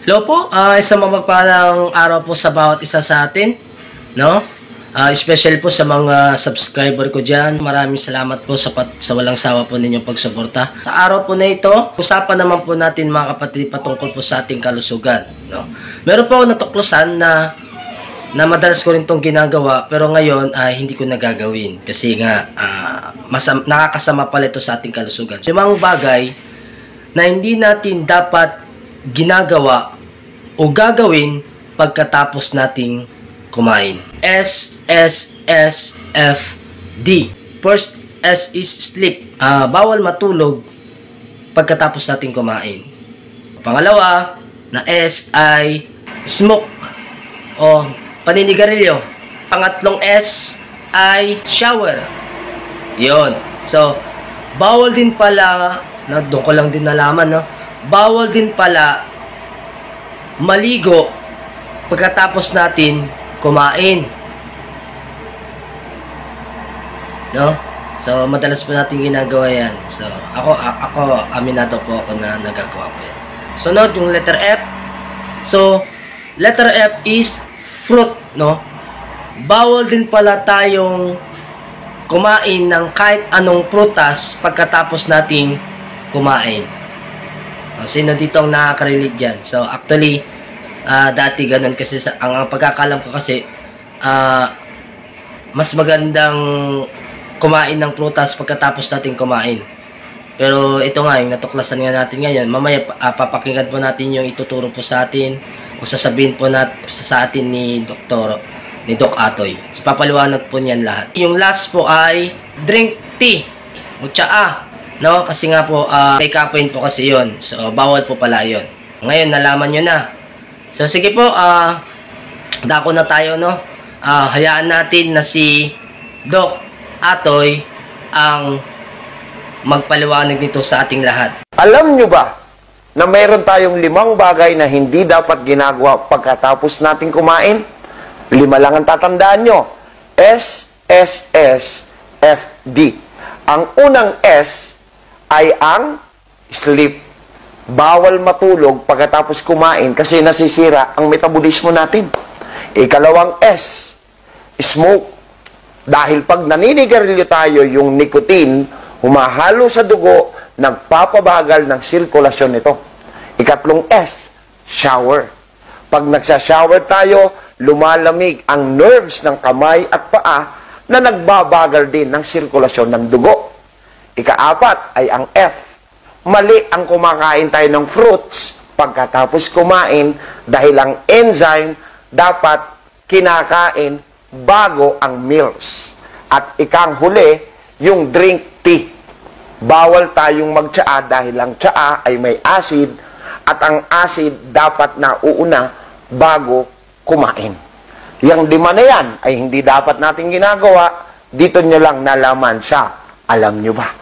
Hello po, isang mapagpalang araw po sa bawat isa sa atin, no? Especially po sa mga subscriber ko dyan. Maraming salamat po sa walang sawa po ninyong pagsuporta. Sa araw po na ito, usapan naman po natin mga kapatid patungkol po sa ating kalusugan, no? Meron po ako natuklasan na madalas ko rin itong ginagawa, pero ngayon hindi ko nagagawin kasi nga nakakasama pala ito sa ating kalusugan. So, yung mga bagay na hindi natin dapat ginagawa o gagawin pagkatapos nating kumain. SSSFD. First S is sleep. Bawal matulog pagkatapos nating kumain. Pangalawa na S ay smoke o paninigarilyo. Pangatlong S ay shower. Yon. So, bawal din pala, doon ko lang din nalaman, no? Bawal din pala maligo pagkatapos natin kumain. No? So, madalas po natin ginagawa yan. So, ako aminado po ako na nagagawa ko yan. Sunod, yung letter F. So, letter F is fruit, no? Bawal din pala tayong kumain ng kahit anong prutas pagkatapos nating kumain. Sino dito ang nakaka-relate dyan? So, actually, dati ganun kasi ang pagkakalam ko kasi, mas magandang kumain ng prutas pagkatapos natin kumain. Pero ito nga, yung natuklasan nga natin ngayon, mamaya papakinggan po natin yung ituturo po sa atin o sasabihin po sa atin ni Doc Atoy. So, papaliwanag po niyan lahat. Yung last po ay drink tea o tsaa. No, kasi nga po, may caffeine po kasi yon. So, bawal po pala yon. Ngayon, nalaman nyo na. So, sige po, dako na tayo, no? Hayaan natin na si Doc Atoy ang magpaliwanag nito sa ating lahat. Alam nyo ba na mayroon tayong 5 bagay na hindi dapat ginagawa pagkatapos natin kumain? 5 lang ang tatandaan nyo. S, S, S, F, D. Ang unang S ay ang sleep. Bawal matulog pagkatapos kumain kasi nasisira ang metabolismo natin. Ikalawang S, smoke. Dahil pag naninigarilyo tayo, yung nicotine, humahalo sa dugo, nagpapabagal ng sirkulasyon nito. Ikatlong S, shower. Pag nagsashower tayo, lumalamig ang nerves ng kamay at paa na nagbabagal din ng sirkulasyon ng dugo. Ikaapat ay ang F. Mali ang kumakain tayo ng fruits pagkatapos kumain dahil ang enzyme dapat kinakain bago ang meals. At ikang huli, yung drink tea. Bawal tayong magtsaa dahil ang tsaa ay may acid at ang acid dapat nauuna bago kumain. Yang 5 na yan ay hindi dapat natin ginagawa. Dito nyo lang nalaman sa Alam Nyo Ba?